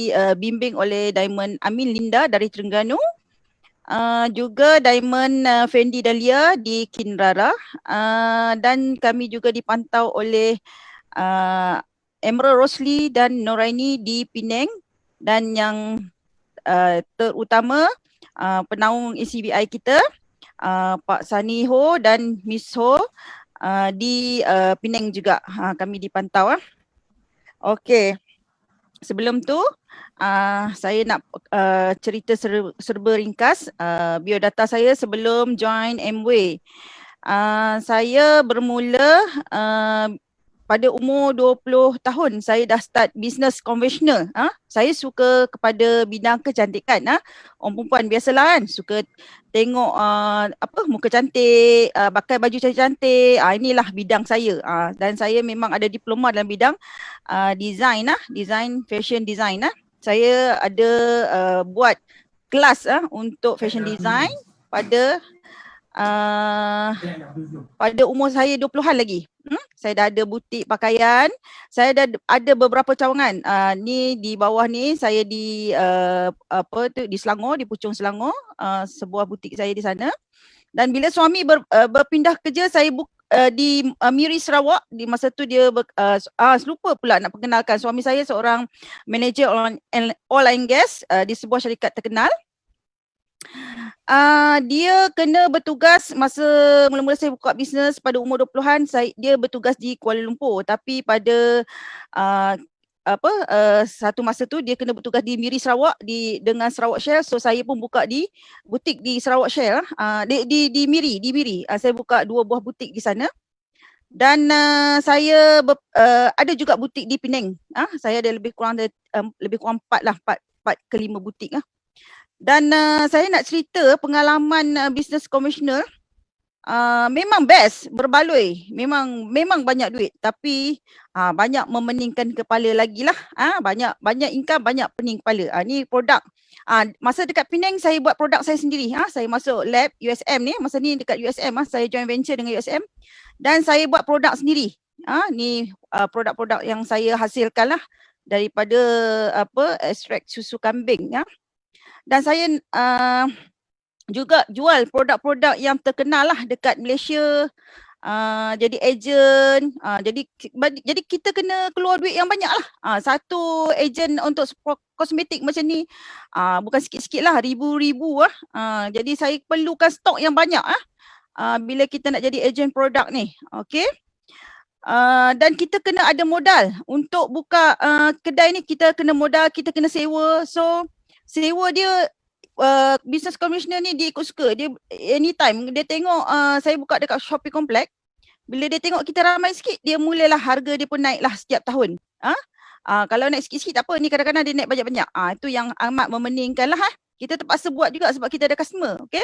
dibimbing oleh Diamond Amin Linda dari Terengganu. Juga Diamond Fendi Dahlia di Kinrara. Dan kami juga dipantau oleh Emerald Rosli dan Noraini di Penang. Dan yang terutama penaung ECBI kita, Pak Sani Ho dan Miss Ho di Penang juga kami dipantau. Okey, sebelum tu saya nak cerita serba ringkas biodata saya sebelum join Amway. Saya bermula pada umur 20 tahun saya dah start business konvensional. Saya suka kepada bidang kecantikan. Orang perempuan biasalah kan, suka tengok muka cantik, pakai baju cantik-cantik. Inilah bidang saya. Dan saya memang ada diploma dalam bidang design, fashion design. Saya ada buat kelas untuk fashion design pada umur saya 20-an lagi. Saya dah ada butik pakaian. Saya dah ada beberapa cawangan. Ni di bawah ni saya di di Selangor, di Puchong Selangor, sebuah butik saya di sana. Dan bila suami berpindah kerja, saya di Miri Sarawak. Di masa tu dia lupa pula nak perkenalkan, suami saya seorang manager oil and gas di sebuah syarikat terkenal. Dia kena bertugas masa mula-mula saya buka bisnes pada umur 20-an, dia bertugas di Kuala Lumpur, tapi pada satu masa tu dia kena bertugas di Miri Sarawak dengan Sarawak Shell. So saya pun buka di butik di Sarawak Shell, di Miri. Saya buka 2 buah butik di sana. Dan saya ada juga butik di Penang. Saya ada lebih kurang 4 ke 5 butik. Dan saya nak cerita pengalaman bisnes konvensional. Memang best, berbaloi. Memang banyak duit, tapi banyak memeningkan kepala lagi lah. Banyak income, banyak pening kepala. Ni produk. Masa dekat Penang saya buat produk saya sendiri. Saya masuk lab USM ni. Masa ni dekat USM, saya joint venture dengan USM. Dan saya buat produk sendiri. Ni produk-produk yang saya hasilkan lah daripada ekstrak susu kambing. Dan saya juga jual produk-produk yang terkenal lah dekat Malaysia, jadi ejen. Jadi kita kena keluar duit yang banyak lah. Satu ejen untuk kosmetik macam ni bukan sikit-sikit lah, ribu-ribu lah. Jadi saya perlukan stok yang banyak bila kita nak jadi ejen produk ni. Okey. Dan kita kena ada modal untuk buka kedai ni. Kita kena modal, kita kena sewa. So sewa dia business konvensional ni dia ikut suka. Dia anytime dia tengok saya buka dekat Shopee Complex, bila dia tengok kita ramai sikit, dia mulalah harga dia pun naik lah setiap tahun. Kalau naik sikit-sikit tak apa, ni kadang-kadang dia naik banyak-banyak. Itu yang amat memeningkan lah. Kita terpaksa buat juga sebab kita ada customer. Okay.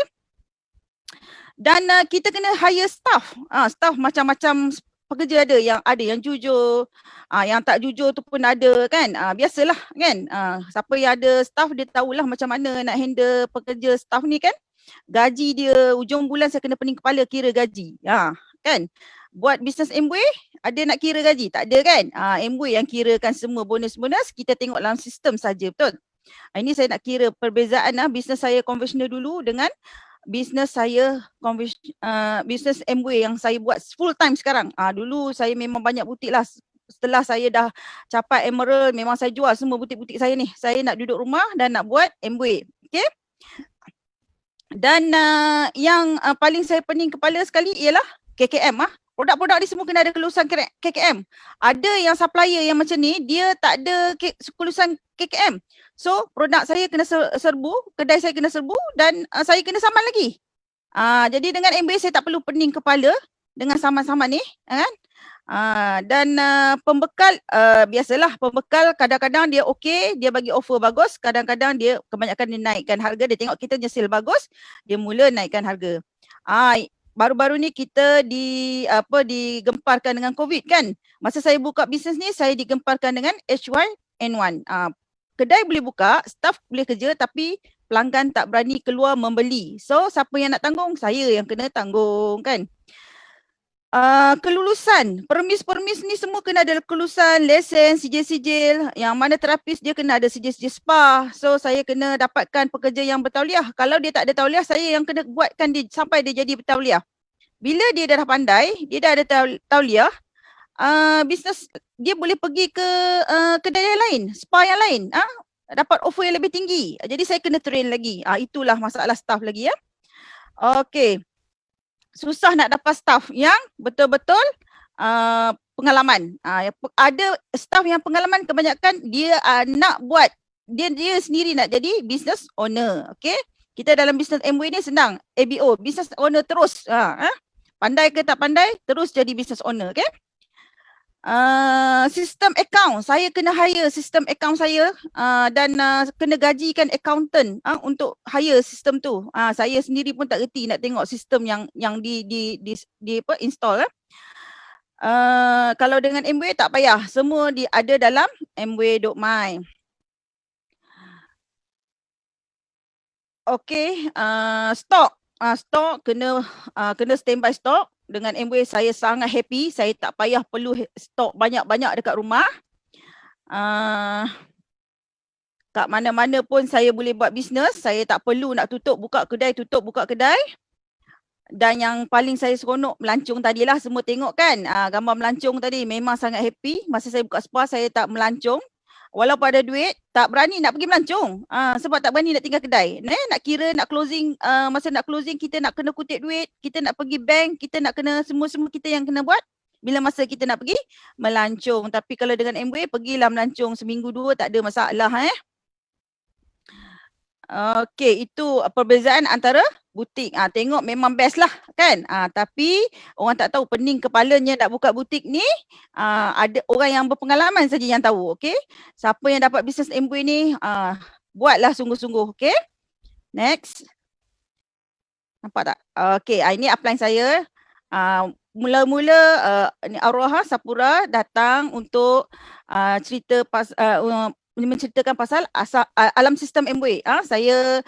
Dan kita kena hire staff. Staff macam-macam pekerja ada yang jujur, yang tak jujur tu pun ada kan. Biasalah kan. Siapa yang ada staff dia tahulah macam mana nak handle pekerja staff ni kan. Gaji dia ujung bulan saya kena pening kepala kira gaji. Kan. Buat bisnes Amway ada nak kira gaji? Tak ada kan. Amway yang kirakan semua bonus-bonus, kita tengok dalam sistem saja, betul. Ini saya nak kira perbezaan bisnes saya konvensional dulu dengan bisnes saya bisnes Amway yang saya buat full time sekarang. Dulu saya memang banyak butik lah. Setelah saya dah capai Emerald, memang saya jual semua butik-butik saya ni. Saya nak duduk rumah dan nak buat Amway. Okay. Dan yang paling saya pening kepala sekali ialah KKM. Produk-produk ni semua kena ada kelulusan KKM. Ada yang supplier yang macam ni, dia tak ada kelulusan KKM. So, produk saya kena serbu, kedai saya kena serbu dan saya kena saman lagi. Jadi dengan Amway saya tak perlu pening kepala dengan saman-saman ni. Kan? Dan pembekal, biasalah pembekal kadang-kadang dia okey, dia bagi offer bagus. Kadang-kadang dia kebanyakan dia naikkan harga. Dia tengok kita punya sale bagus, dia mula naikkan harga. Baru-baru ni kita digemparkan dengan COVID kan. Masa saya buka bisnes ni, saya digemparkan dengan H1N1. Kedai boleh buka, staff boleh kerja, tapi pelanggan tak berani keluar membeli. So, siapa yang nak tanggung? Saya yang kena tanggung kan. Kelulusan, permis ni semua kena ada kelulusan, lesen, sijil-sijil. Yang mana terapis dia kena ada sijil-sijil SPA. So saya kena dapatkan pekerja yang bertauliah. Kalau dia tak ada tauliah, saya yang kena buatkan dia sampai dia jadi bertauliah. Bila dia dah pandai, dia dah ada tauliah, bisnes dia boleh pergi ke kedai yang lain, SPA yang lain, dapat offer yang lebih tinggi. Jadi saya kena train lagi. Itulah masalah staff lagi ya. Okey. Susah nak dapat staff yang betul-betul pengalaman. Ada staff yang pengalaman kebanyakan dia nak buat, dia sendiri nak jadi business owner. Okay? Kita dalam business MW ni senang, ABO, business owner terus. Pandai ke tak pandai, terus jadi business owner. Okay? Sistem account, saya kena hire sistem account saya dan kena gajikan accountant untuk hire sistem tu. Saya sendiri pun tak reti nak tengok sistem yang di apa install. Kalau dengan MW tak payah, semua ada dalam MW.my. Okey, stok. Stok kena standby stok. Dengan MW saya sangat happy, saya tak payah perlu stok banyak-banyak dekat rumah. Kat mana-mana pun saya boleh buat bisnes, saya tak perlu nak buka kedai. Dan yang paling saya seronok melancong tadilah, semua tengok kan gambar melancong tadi, memang sangat happy. Masa saya buka spa saya tak melancong. Walaupun ada duit, tak berani nak pergi melancong. Sebab tak berani nak tinggal kedai. Nak kira, nak closing, masa nak closing kita nak kena kutip duit, kita nak pergi bank, kita nak kena semua kita yang kena buat. Bila masa kita nak pergi melancong. Tapi kalau dengan MW, pergilah melancong seminggu 2 tak ada masalah. Okey, itu perbezaan antara butik. Tengok memang best lah kan. Tapi orang tak tahu pening kepalanya nak buka butik ni. Ada orang yang berpengalaman saja yang tahu. Okey. Siapa yang dapat bisnes MW ni, buatlah sungguh-sungguh. Okey. Next. Nampak tak? Okey, ini upline saya. Mula-mula ni Arwah Sapura datang untuk menceritakan pasal alam sistem MW. Saya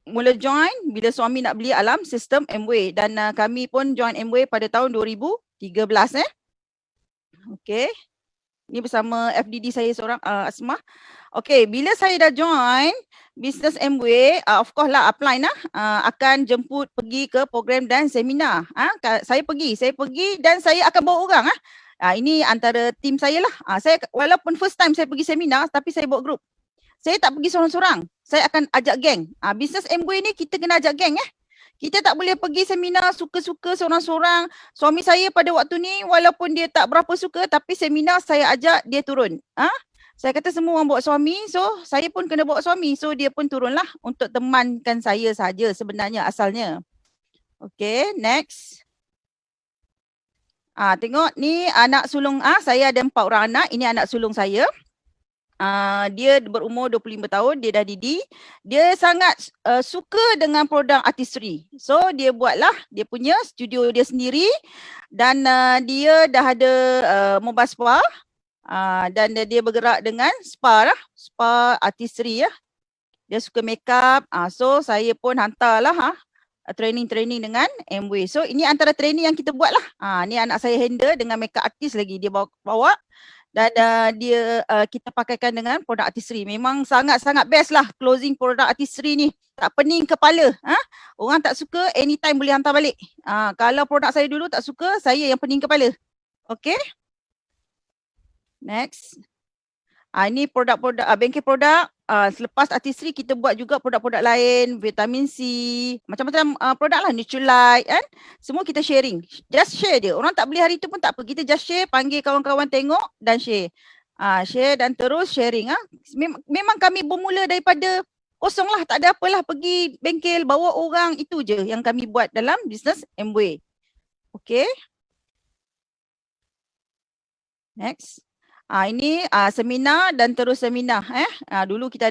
mula join bila suami nak beli alam sistem MW dan kami pun join MW pada tahun 2013. Okey. Ni bersama FDD saya seorang, Asmah. Okey, bila saya dah join bisnes MW, of course lah upline akan jemput pergi ke program dan seminar. Saya pergi dan saya akan bawa orang. Ini antara tim saya lah. Saya walaupun first time saya pergi seminar, tapi saya bawa grup. Saya tak pergi seorang-seorang. Saya akan ajak geng. Bisnes MW ni kita kena ajak geng. Kita tak boleh pergi seminar suka-suka seorang-seorang. Suami saya pada waktu ni walaupun dia tak berapa suka, tapi seminar saya ajak dia turun. Saya kata semua orang bawa suami, so saya pun kena bawa suami. So dia pun turunlah untuk temankan saya saja sebenarnya asalnya. Okay, next. Tengok ni anak sulung saya ada 4 orang anak. Ini anak sulung saya. Dia berumur 25 tahun, dia dah didi. Dia sangat suka dengan produk artistry. So dia buatlah dia punya studio dia sendiri dan dia dah ada mobile spa dan dia bergerak dengan spa artistry ya. Dia suka makeup. So saya pun hantarlah training dengan MW. So ini antara training yang kita buat lah. Ni anak saya handle dengan makeup artist lagi dia bawa dan dia kita pakaikan dengan produk artistry. Memang sangat-sangat best lah closing produk artistry ni. Tak pening kepala. Orang tak suka anytime boleh hantar balik. Kalau produk saya dulu tak suka, saya yang pening kepala. Okay. Next. Ini produk-produk, bengkel produk. Selepas artistry kita buat juga produk-produk lain, vitamin C, macam-macam produk lah, Nutrilite kan. Semua kita sharing. Just share je. Orang tak beli hari tu pun tak apa. Kita just share, panggil kawan-kawan tengok dan share. Share dan terus sharing. Memang kami bermula daripada kosong lah. Tak ada apalah, pergi bengkel, bawa orang, itu je yang kami buat dalam bisnes MW. Okay. Next. Ini seminar dan terus seminar. Dulu kita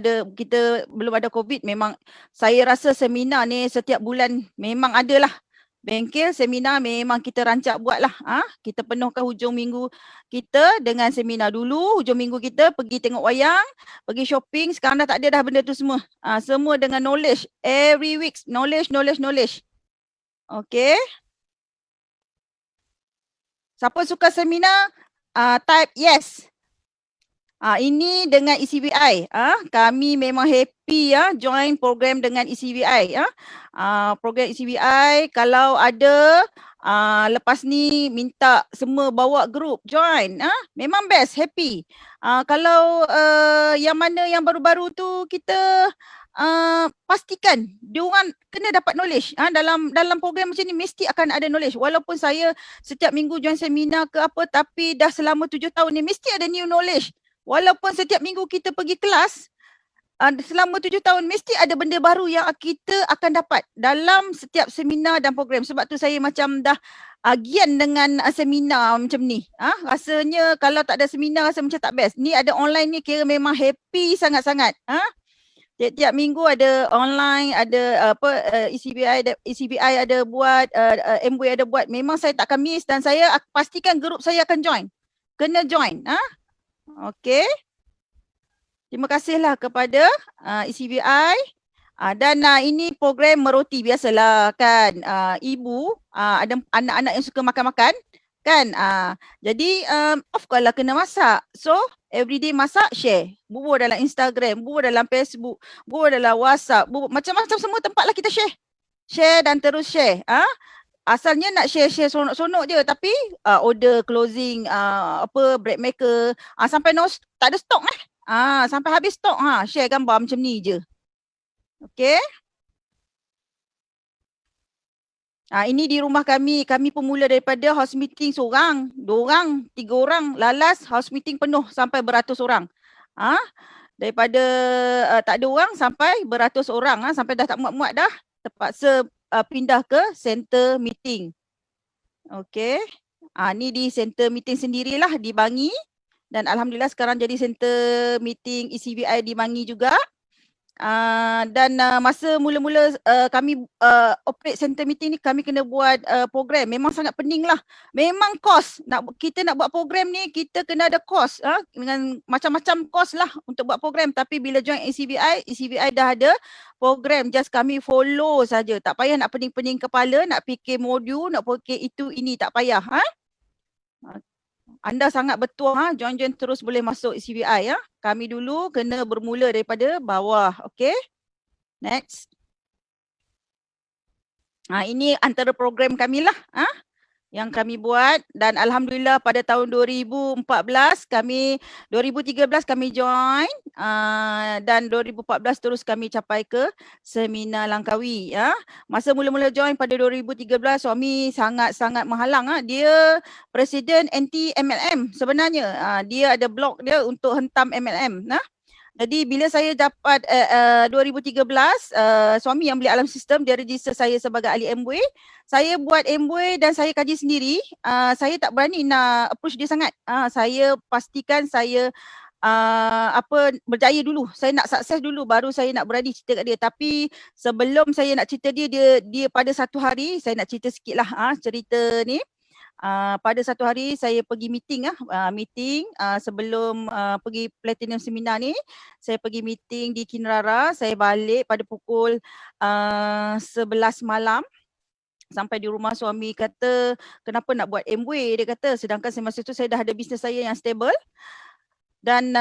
belum ada COVID, memang saya rasa seminar ni setiap bulan memang ada lah. Bengkel seminar memang kita rancak buat lah. Kita penuhkan hujung minggu kita dengan seminar. Dulu hujung minggu kita pergi tengok wayang, pergi shopping. Sekarang dah tak ada dah benda tu semua. Semua dengan knowledge. Every week knowledge. Okay. Siapa suka seminar, type yes. Ini dengan ECBI. Kami memang happy join program dengan ECBI. Program ECBI kalau ada lepas ni minta semua bawa group join. Memang best, happy. Kalau yang mana yang baru-baru tu kita pastikan diorang kena dapat knowledge. Dalam program macam ni mesti akan ada knowledge. Walaupun saya setiap minggu join seminar ke apa, tapi dah selama 7 tahun ni mesti ada new knowledge. Walaupun setiap minggu kita pergi kelas, selama 7 tahun mesti ada benda baru yang kita akan dapat dalam setiap seminar dan program. Sebab tu saya macam dah gian dengan seminar macam ni. Rasanya kalau tak ada seminar rasa macam tak best. Ni ada online ni kira memang happy sangat-sangat. Tiap-tiap minggu ada online, ada ECBI ada buat, MWay ada buat. Memang saya tak akan miss dan saya pastikan grup saya akan join. Kena join. Okey. Terima kasihlah kepada ECBI dan ini program meroti biasalah kan. Ibu ada anak-anak yang suka makan-makan kan. Jadi of course lah kena masak. So everyday masak, share. Bubur dalam Instagram, bubur dalam Facebook, bubur dalam WhatsApp, bubur, macam-macam semua tempat lah kita share. Share dan terus share. Asalnya nak share-share sonok-sonok je, tapi order closing, bread maker, sampai tak ada stok sampai habis stok, share gambar macam ni je. Okey. Ini di rumah kami pun mula daripada house meeting seorang, 2 orang, 3 orang, lalas house meeting penuh sampai beratus orang. Daripada tak ada orang sampai beratus orang, sampai dah tak muat-muat dah, terpaksa pindah ke center meeting. Okey. Ni di center meeting sendirilah di Bangi dan alhamdulillah sekarang jadi center meeting ECBI di Bangi juga. Dan masa mula-mula kami operate center meeting ni, kami kena buat program. Memang sangat pening lah. Memang kos. Kita nak buat program ni, kita kena ada kos. Dengan macam-macam kos lah untuk buat program. Tapi bila join ECBI dah ada program. Just kami follow saja. Tak payah nak pening-pening kepala, nak fikir modul, nak fikir itu, ini. Tak payah. Anda sangat betul, join-join terus boleh masuk ECBI. Kami dulu kena bermula daripada bawah. Okey. Next. Ini antara program kami lah yang kami buat dan alhamdulillah pada tahun 2013 kami join dan 2014 terus kami capai ke seminar Langkawi. Masa mula-mula join pada 2013 suami sangat-sangat menghalang. Dia presiden anti MLM sebenarnya. Dia ada blog dia untuk hentam MLM. Jadi bila saya dapat 2013 suami yang beli alam sistem, dia register saya sebagai ahli MWay. Saya buat MWay dan saya kaji sendiri. Saya tak berani nak approach dia sangat. Saya pastikan saya berjaya dulu. Saya nak sukses dulu baru saya nak berani cerita kat dia. Tapi sebelum saya nak cerita dia pada satu hari, saya nak cerita sikit lah cerita ni. Pada satu hari saya pergi meeting sebelum pergi platinum seminar ni, saya pergi meeting di Kinrara. Saya balik pada pukul 11 malam. Sampai di rumah suami kata, kenapa nak buat MWay? Dia kata, sedangkan masa tu saya dah ada bisnes saya yang stable. Dan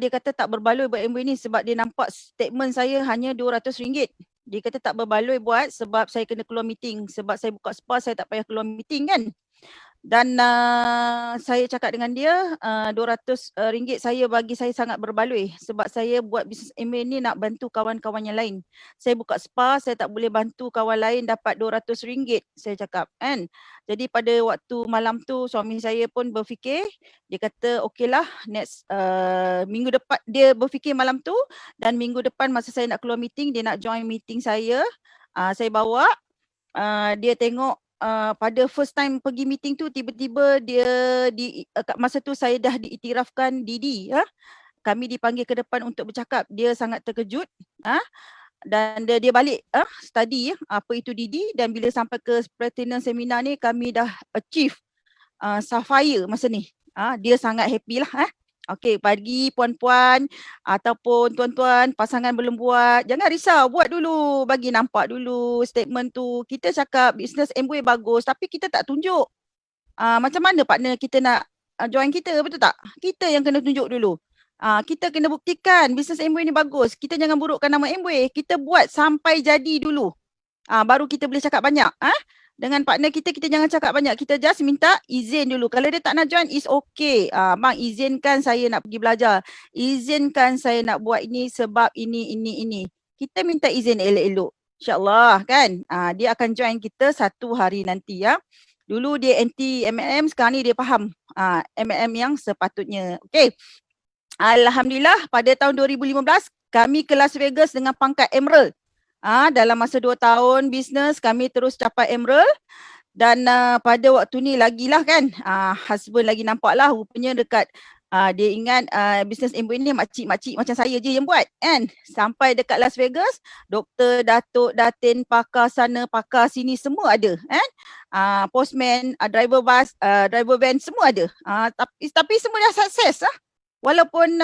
dia kata tak berbaloi buat MWay ni sebab dia nampak statement saya hanya RM200. Dia kata tak berbaloi buat sebab saya kena keluar meeting. Sebab saya buka spa, saya tak payah keluar meeting kan. Dan saya cakap dengan dia, RM200 bagi saya sangat berbaloi sebab saya buat bisnes MWay ni nak bantu kawan-kawan yang lain. Saya buka spa, saya tak boleh bantu kawan lain dapat RM200, saya cakap kan. Jadi pada waktu malam tu suami saya pun berfikir, dia kata okeylah next minggu depan, dia berfikir malam tu dan minggu depan masa saya nak keluar meeting, dia nak join meeting saya. Saya bawa, dia tengok pada first time pergi meeting tu tiba-tiba dia masa tu saya dah diiktirafkan Didi. Kami dipanggil ke depan untuk bercakap. Dia sangat terkejut. Dan dia balik study apa itu Didi dan bila sampai ke platinum seminar ni kami dah achieve sapphire masa ni. Dia sangat happy lah. Okey, bagi puan-puan ataupun tuan-tuan pasangan belum buat, jangan risau, buat dulu, bagi nampak dulu statement tu. Kita cakap bisnes MWay bagus tapi kita tak tunjuk. Macam mana partner kita nak join kita, betul tak? Kita yang kena tunjuk dulu. Kita kena buktikan bisnes Amway ni bagus. Kita jangan burukkan nama Amway. Kita buat sampai jadi dulu. Baru kita boleh cakap banyak. Dengan partner kita, kita jangan cakap banyak. Kita just minta izin dulu. Kalau dia tak nak join, is okay. Bang, izinkan saya nak pergi belajar. Izinkan saya nak buat ini sebab ini. Kita minta izin elok-elok. InsyaAllah kan. Dia akan join kita satu hari nanti ya. Dulu dia anti MLM, sekarang ni dia faham MLM yang sepatutnya. Okay. Alhamdulillah pada tahun 2015 kami ke Las Vegas dengan pangkat Emerald. Dalam masa 2 tahun bisnes kami terus capai Emerald. Dan pada waktu ni lagilah kan, husband lagi nampak lah rupanya dekat, dia ingat bisnes Amway ni makcik-makcik macam saya je yang buat kan. Sampai dekat Las Vegas, doktor, datuk, datin, pakar sana, pakar sini semua ada kan. Postman, driver bus, driver van semua ada. Tapi semua dah sukses . Walaupun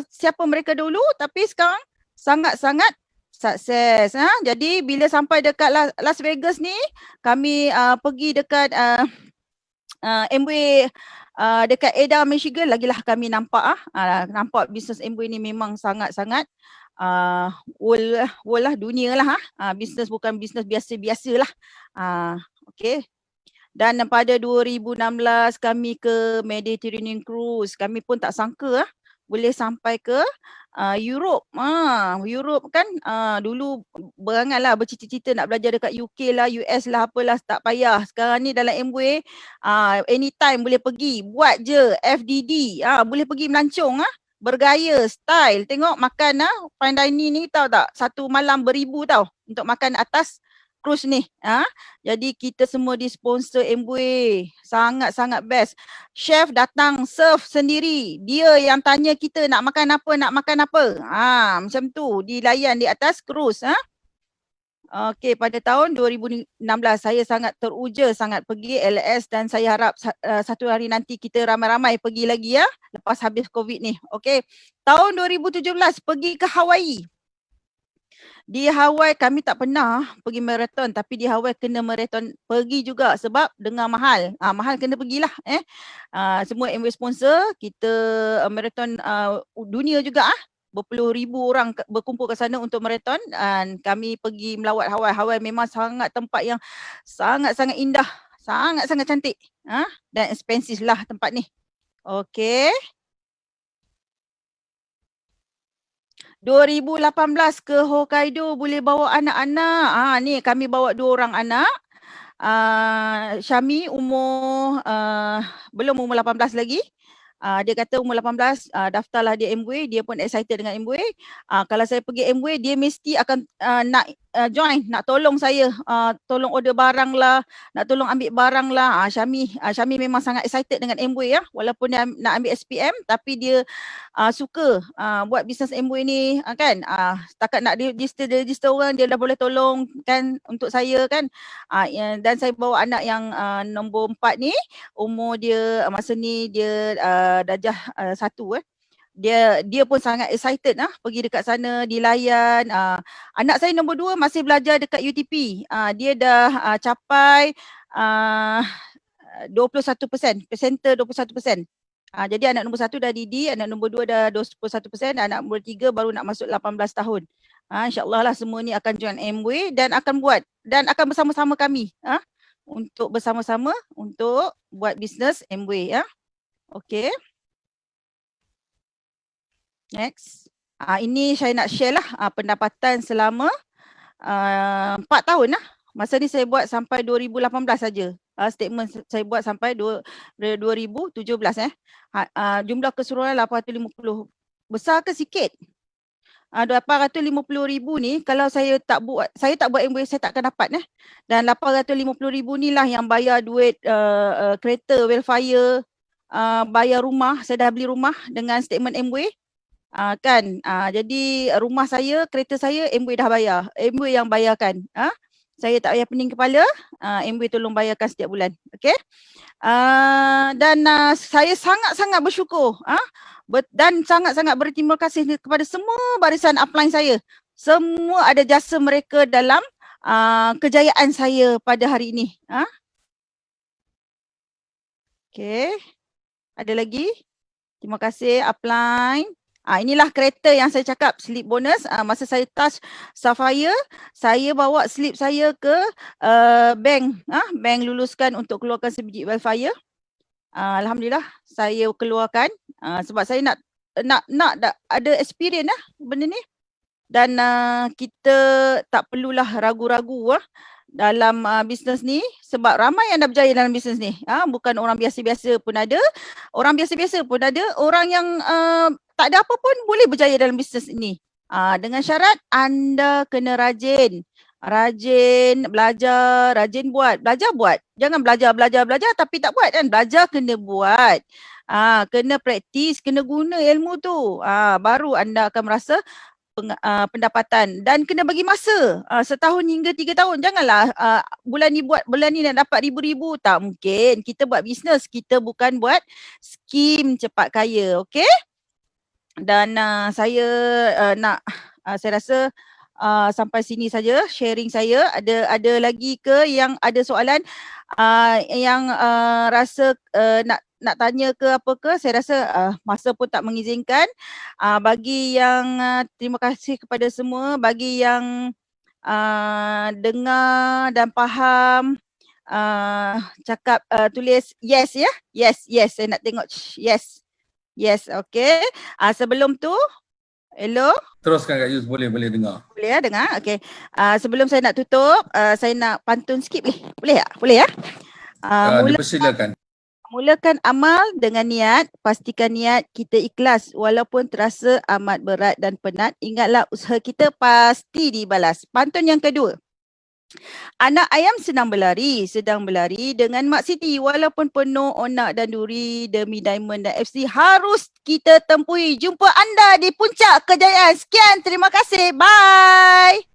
siapa mereka dulu, tapi sekarang sangat-sangat sukses. Jadi bila sampai dekat Las Vegas ni, kami pergi dekat Amway dekat Ada, Michigan, lagilah kami nampak nampak bisnes Amway ni memang sangat-sangat world lah, dunia lah. Bisnes bukan bisnes biasa-biasa lah. Okay. Dan pada 2016 kami ke Mediterranean Cruise. Kami pun tak sangka boleh sampai ke Europe. Europe kan dulu berangan lah, bercita-cita nak belajar dekat UK lah, US lah, apalah, tak payah. Sekarang ni dalam Amway anytime boleh pergi, buat je FDD, boleh pergi melancong, bergaya, style. Tengok makan fine dining ni, tahu tak, satu malam beribu tau untuk makan atas cruise ni. Jadi kita semua disponsor Amway. Sangat-sangat best. Chef datang serve sendiri. Dia yang tanya kita nak makan apa. Macam tu dilayan di atas cruise. Okey, pada tahun 2016 saya sangat teruja sangat pergi LS dan saya harap satu hari nanti kita ramai-ramai pergi lagi ya lepas habis COVID ni. Okey. Tahun 2017 pergi ke Hawaii. Di Hawaii kami tak pernah pergi marathon, tapi di Hawaii kena marathon pergi juga sebab dengan mahal. Mahal kena pergilah. Semua Amway sponsor, kita marathon dunia juga berpuluh ribu orang berkumpul ke sana untuk marathon dan kami pergi melawat Hawaii. Hawaii memang sangat tempat yang sangat-sangat indah, sangat-sangat cantik. Dan expensive lah tempat ni. Okey. 2018 ke Hokkaido boleh bawa anak-anak. Ni kami bawa 2 orang anak. Syami umur belum umur 18 lagi. Dia kata umur 18 daftarlah dia Amway, dia pun excited dengan Amway. Kalau saya pergi Amway, dia mesti akan nak join, nak tolong saya, tolong order barang lah, nak tolong ambil barang lah. Syami memang sangat excited dengan Amway ya, walaupun dia nak ambil SPM tapi dia suka buat bisnes Amway ni kan. Setakat nak register orang dia dah boleh tolong kan untuk saya kan. Dan saya bawa anak yang nombor 4 ni, umur dia masa ni dia darjah 1 dia pun sangat excited pergi dekat sana dilayan. Anak saya nombor 2 masih belajar dekat UTP. Dia dah capai 21%, presenter 21%. Jadi anak nombor 1 dah DD, anak nombor 2 dah 21%, anak nombor 3 baru nak masuk 18 tahun. InsyaAllah lah semua ni akan join Amway dan akan buat dan akan bersama-sama kami untuk bersama-sama untuk buat bisnes Amway ya. Okey. Next. Ini saya nak share lah pendapatan selama 4 tahun lah. Masa ni saya buat sampai 2018 saja. Statement saya buat sampai 2017 jumlah keseluruhan 850. Besar ke sikit? 850,000 ni kalau saya tak buat Amway saya tak akan dapat Dan 850,000 ni lah yang bayar duit kereta, welfare, bayar rumah. Saya dah beli rumah dengan statement Amway. Kan. Jadi rumah saya, kereta saya Amway dah bayar. Amway yang bayarkan. Saya tak payah pening kepala, Amway tolong bayarkan setiap bulan. Okey. Dan saya sangat-sangat bersyukur dan sangat-sangat berterima kasih kepada semua barisan upline saya. Semua ada jasa mereka dalam kejayaan saya pada hari ini. Okey. Ada lagi? Terima kasih upline. Inilah kereta yang saya cakap, slip bonus. Masa saya touch Sapphire, saya bawa slip saya ke bank. Bank luluskan untuk keluarkan sebiji welfare. Alhamdulillah saya keluarkan sebab saya nak ada experience benda ni. Dan kita tak perlulah ragu-ragu dalam bisnes ni sebab ramai yang dah berjaya dalam bisnes ni. Bukan orang biasa-biasa pun ada, orang biasa-biasa pun ada, orang yang tak ada apa pun boleh berjaya dalam bisnes ni. Dengan syarat anda kena rajin. Rajin belajar, rajin buat. Belajar buat. Jangan belajar tapi tak buat kan. Belajar kena buat. Kena praktis, kena guna ilmu tu. Baru anda akan merasa pendapatan dan kena bagi masa setahun hingga 3 tahun. Janganlah bulan ni nak dapat ribu-ribu. Tak mungkin. Kita buat bisnes, kita bukan buat skim cepat kaya. Okey? Dan saya saya rasa sampai sini saja sharing saya. Ada lagi ke yang ada soalan yang rasa nak tanya ke apa ke? Saya rasa masa pun tak mengizinkan. Bagi yang terima kasih kepada semua, bagi yang dengar dan faham, cakap tulis yes ya. Yes, saya nak tengok yes, okey. Sebelum tu, hello. Teruskan Kak Yus, boleh dengar. Boleh ya dengar? Okey. Sebelum saya nak tutup, saya nak pantun sikit boleh? Boleh tak? Boleh ya? Dipersilakan. Mulakan amal dengan niat, pastikan niat kita ikhlas walaupun terasa amat berat dan penat. Ingatlah usaha kita pasti dibalas. Pantun yang kedua. Anak ayam sedang berlari dengan Mak Siti walaupun penuh onak dan duri demi Diamond dan FC harus kita tempuhi. Jumpa anda di puncak kejayaan. Sekian, terima kasih. Bye.